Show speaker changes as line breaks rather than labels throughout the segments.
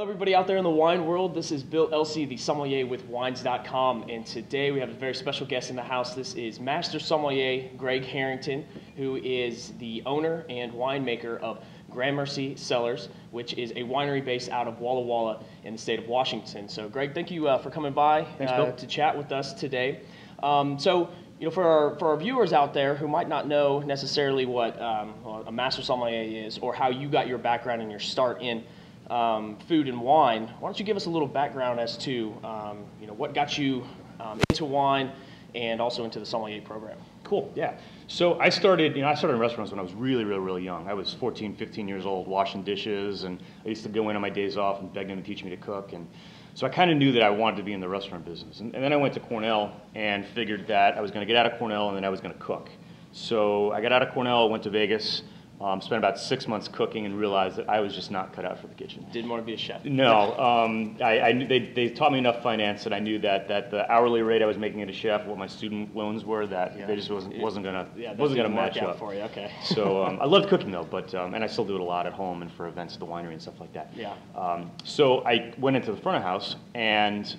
Hello everybody out there in the wine world. This is Bill Elsey, the sommelier with Wines.com, and today we have a very special guest in the house. This is Master Sommelier Greg Harrington, who is the owner and winemaker of Gramercy Cellars, which is a winery based out of Walla Walla in the state of Washington. So Greg, thank you for coming by to chat with us today. For our viewers out there who might not know necessarily what a Master Sommelier is or how you got your background and your start in food and wine, why don't you give us a little background as to what got you into wine and also into the sommelier program?
Cool, yeah. So I started in restaurants when I was really young. I was 14, 15 years old, washing dishes, and I used to go in on my days off and beg them to teach me to cook. And so I kind of knew that I wanted to be in the restaurant business. And then I went to Cornell and figured that I was going to get out of Cornell and then I was going to cook. So I got out of Cornell, went to Vegas, spent about 6 months cooking, and realized that I was just not cut out for the kitchen.
Didn't want to be a chef.
No, I knew they taught me enough finance that I knew that the hourly rate I was making as a chef, what my student loans were, that they just wasn't gonna match up
for you. Okay.
So I loved cooking though, but and I still do it a lot at home and for events at the winery and stuff like that.
Yeah.
So I went into the front of house, and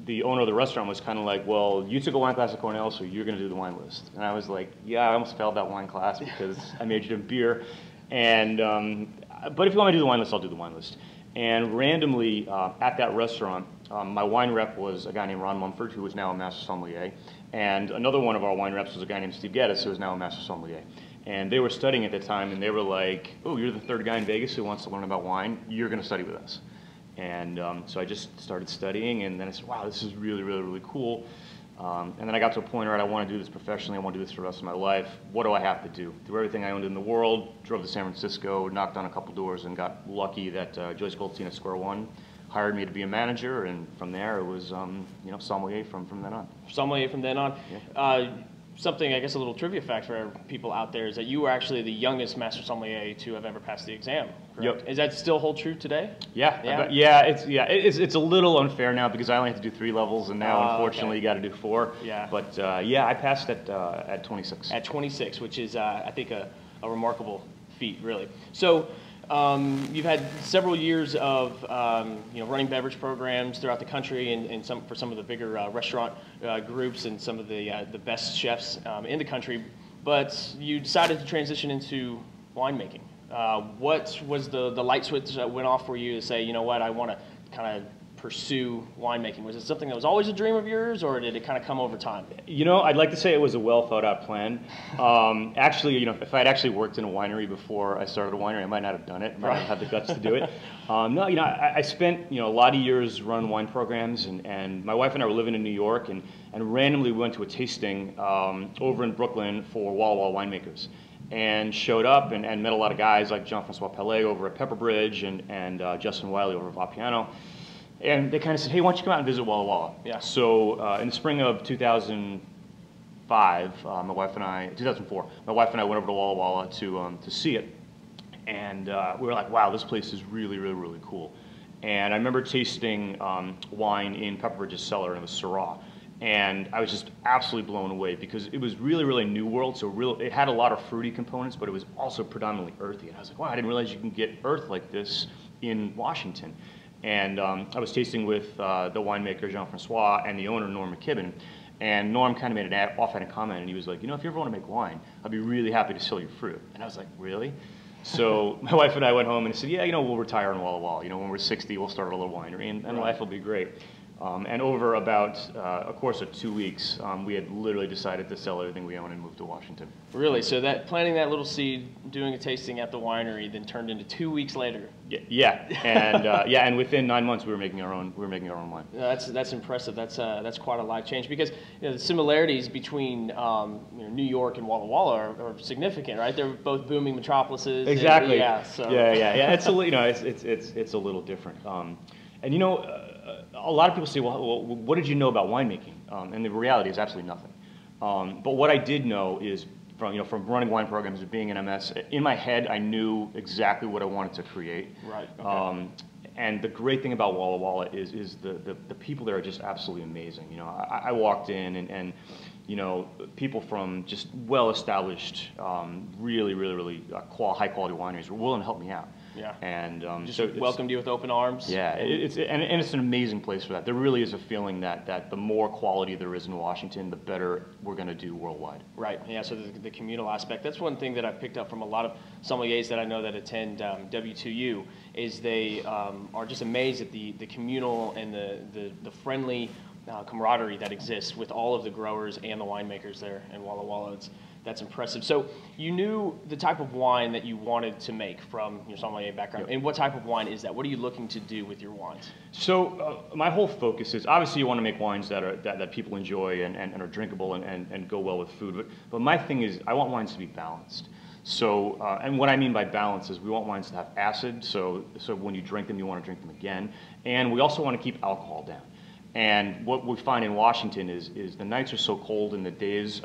the owner of the restaurant was kind of like, well, you took a wine class at Cornell, so you're going to do the wine list. And I was like, yeah, I almost failed that wine class because I majored in beer. And but if you want me to do the wine list, I'll do the wine list. And randomly at that restaurant, my wine rep was a guy named Ron Mumford, who is now a Master Sommelier. And another one of our wine reps was a guy named Steve Geddes, who is now a Master Sommelier. And they were studying at the time, and they were like, oh, you're the third guy in Vegas who wants to learn about wine. You're going to study with us. And so I just started studying, and then I said, wow, this is really cool. And then I got to a point where I want to do this professionally. I want to do this for the rest of my life. What do I have to do? Threw everything I owned in the world, drove to San Francisco, knocked on a couple doors, and got lucky that Joyce Goldstein at Square One hired me to be a manager, and from there it was sommelier from then on. Sommelier from then on.
Yeah. Something, I guess, a little trivia fact for people out there is that you were actually the youngest Master Sommelier to have ever passed the exam. Correct?
Yep.
Is that still hold true today?
Yeah. It's a little unfair now because I only have to do 3 levels, and now unfortunately you got to do 4.
Yeah.
But I passed at 26.
At 26, which is I think a remarkable feat, really. So. You've had several years of running beverage programs throughout the country, and for some of the bigger restaurant groups and some of the best chefs in the country. But you decided to transition into winemaking. What was the light switch that went off for you to say, you know what, I want to kind of pursue winemaking? Was it something that was always a dream of yours, or did it kind of come over time?
I'd like to say it was a well thought out plan. Actually, if I had actually worked in a winery before I started a winery, I might not have done it. I might not have had the guts to do it. I spent a lot of years running wine programs, and my wife and I were living in New York, and randomly we went to a tasting over in Brooklyn for Walla Walla winemakers. And showed up and met a lot of guys like Jean-Francois Pellet over at Pepperbridge and Justin Wiley over at Vapiano. And they kind of said, hey, why don't you come out and visit Walla Walla? Yeah. So in the spring of 2005, 2004, my wife and I went over to Walla Walla to see it. And we were like, wow, this place is really cool. And I remember tasting wine in Pepperbridge's cellar, and it was Syrah. And I was just absolutely blown away because it was really New World. So it had a lot of fruity components, but it was also predominantly earthy. And I was like, wow, I didn't realize you can get earth like this in Washington. And I was tasting with the winemaker, Jean-Francois, and the owner, Norm McKibben. And Norm kind of made an offhanded comment, and he was like, if you ever want to make wine, I'd be really happy to sell your fruit. And I was like, really? So my wife and I went home and said, yeah, we'll retire in Walla Walla. When we're 60, we'll start a little winery, and life will be great. And over about a course of 2 weeks, we had literally decided to sell everything we own and move to Washington.
Really? So planting that little seed, doing a tasting at the winery, then turned into 2 weeks later.
Yeah, and within 9 months we were making our own wine.
That's impressive. That's quite a life change because the similarities between New York and Walla Walla are significant, right? They're both booming metropolises.
Exactly.
Yeah.
It's a little different. A lot of people say, well, what did you know about winemaking? And the reality is absolutely nothing. But what I did know is from running wine programs and being an MS, in my head I knew exactly what I wanted to create.
Right. Okay.
And the great thing about Walla Walla is the people there are just absolutely amazing. I walked in and people from just well-established, really high-quality wineries were willing to help me out.
Yeah.
And
just
so
welcomed you with open arms.
Yeah, it's an amazing place for that. There really is a feeling that the more quality there is in Washington, the better we're going to do worldwide.
Right. Yeah. So the communal aspect. That's one thing that I've picked up from a lot of sommeliers that I know that attend W2U is they are just amazed at the communal and the friendly camaraderie that exists with all of the growers and the winemakers there in Walla Walla. That's impressive. So you knew the type of wine that you wanted to make from your sommelier background. Yep. And what type of wine is that? What are you looking to do with your wines?
So my whole focus is, obviously you want to make wines that people enjoy and are drinkable and go well with food. But my thing is, I want wines to be balanced. So, and what I mean by balance is we want wines to have acid, so when you drink them, you want to drink them again. And we also want to keep alcohol down. And what we find in Washington is the nights are so cold and the days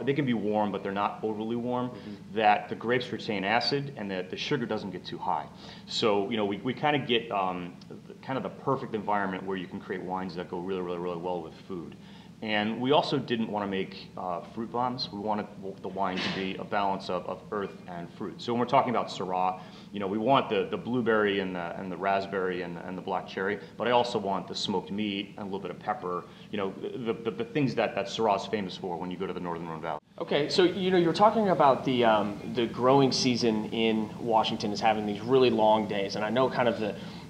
they can be warm, but they're not overly warm, that the grapes retain acid and the sugar doesn't get too high. So, we kind of get kind of the perfect environment where you can create wines that go really, really, really well with food. And we also didn't want to make fruit bombs. We wanted the wine to be a balance of earth and fruit. So when we're talking about Syrah, we want the blueberry and the raspberry and the black cherry, but I also want the smoked meat and a little bit of pepper, the things that Syrah is famous for when you go to the Northern Rhone Valley.
Okay, so you're talking about the growing season in Washington is having these really long days, and I know kind of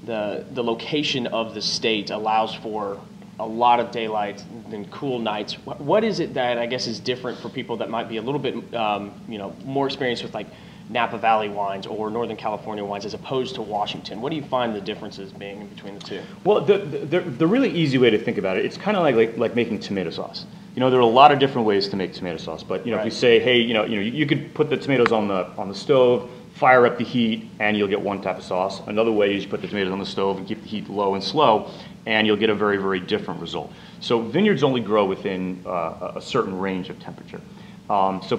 the location of the state allows for a lot of daylight and cool nights. What is it that I guess is different for people that might be a little bit more experienced with like Napa Valley wines or Northern California wines as opposed to Washington? What do you find the differences being in between the two?
Well, the really easy way to think about it, it's kind of like making tomato sauce. There are a lot of different ways to make tomato sauce, but if you say, hey, you could put the tomatoes on the stove, fire up the heat, and you'll get one type of sauce. Another way is you put the tomatoes on the stove and keep the heat low and slow, and you'll get a very, very different result. So vineyards only grow within a certain range of temperature. What's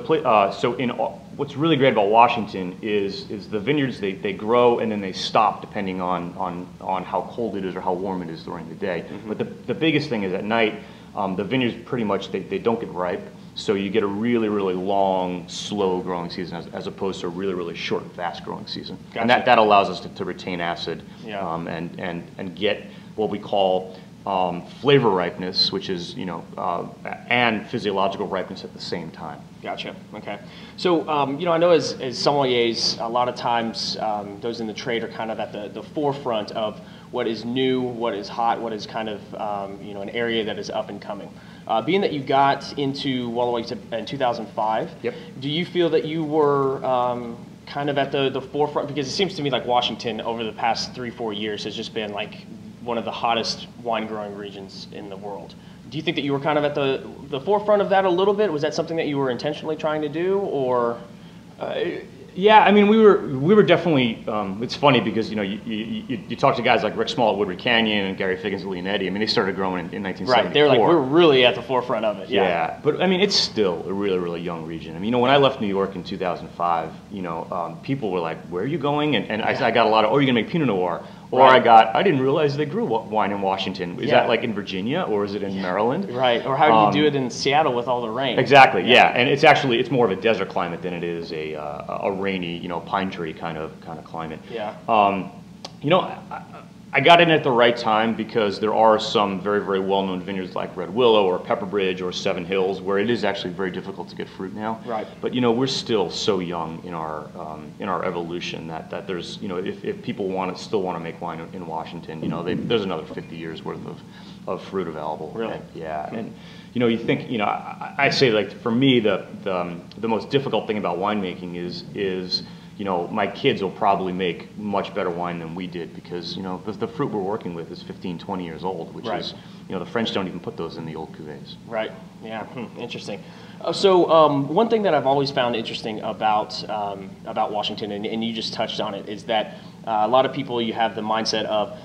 really great about Washington is the vineyards, they grow and then they stop depending on how cold it is or how warm it is during the day. But the biggest thing is at night, the vineyards pretty much, they don't get ripe. So you get a really, really long, slow growing season as opposed to a really, really short, fast growing season. Gotcha. And that allows us to retain acid and get what we call flavor ripeness, which is, and physiological ripeness at the same time.
Gotcha. Okay. So, I know as sommeliers, a lot of times those in the trade are kind of at the forefront of what is new, what is hot, what is kind of, an area that is up and coming. Being that you got into Walla Walla in 2005,
yep.
Do you feel that you were kind of at the forefront? Because it seems to me like Washington over the past 3-4 years has just been like one of the hottest wine growing regions in the world. Do you think that you were kind of at the forefront of that a little bit? Was that something that you were intentionally trying to do, or?
Yeah, I mean, we were definitely. It's funny because you talk to guys like Rick Small at Woodward Canyon and Gary Figgins at Leonetti. I mean, they started growing in 1974.
Right, they're like, we're really at the forefront of it.
Yeah, but I mean, it's still a really, really young region. I mean, when I left New York in 2005, people were like, "Where are you going?" And I got a lot of, "Oh, you're gonna make Pinot Noir." Or I didn't realize they grew wine in Washington. Is that like in Virginia or is it in Maryland?
Right. Or how do you do it in Seattle with all the rain?
Exactly. Yeah. And it's more of a desert climate than it is a rainy, pine tree kind of climate.
Yeah.
I got in at the right time because there are some very, very well-known vineyards like Red Willow or Pepper Bridge or Seven Hills where it is actually very difficult to get fruit now.
Right.
But we're still so young in our evolution that there's if people still want to make wine in Washington, there's another 50 years worth of fruit available.
Really?
And, yeah. And you think I say, like, for me the most difficult thing about winemaking is my kids will probably make much better wine than we did because, the fruit we're working with is 15, 20 years old, which is, the French don't even put those in the old cuvées. Right.
Yeah. Interesting. So one thing that I've always found interesting about Washington, and you just touched on it, is that a lot of people, you have the mindset of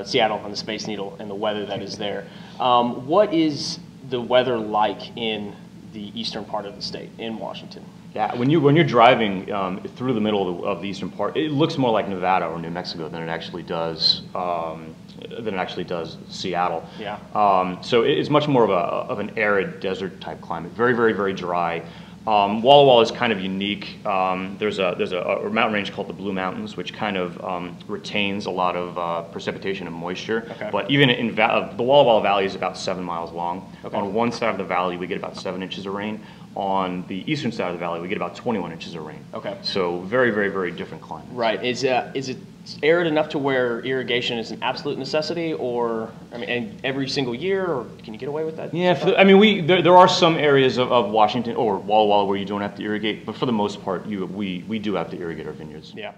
Seattle and the Space Needle and the weather that is there. What is the weather like in the eastern part of the state, in Washington?
Yeah, when you're driving through the middle of the eastern part, it looks more like Nevada or New Mexico than it actually does Seattle.
Yeah.
So it's much more of an arid desert type climate. Very, very, very dry. Walla Walla is kind of unique. There's a mountain range called the Blue Mountains, which kind of retains a lot of precipitation and moisture.
Okay.
But even in the Walla Walla Valley is about 7 miles long.
Okay.
On one side of the valley, we get about 7 inches of rain. On the eastern side of the valley, we get about 21 inches of rain.
Okay.
So very, very, very different climate.
Right. Is it arid enough to where irrigation is an absolute necessity, or I mean, and every single year, or can you get away with that?
Yeah, I mean, there are some areas of Washington or Walla Walla where you don't have to irrigate, but for the most part, we do have to irrigate our vineyards.
Yeah.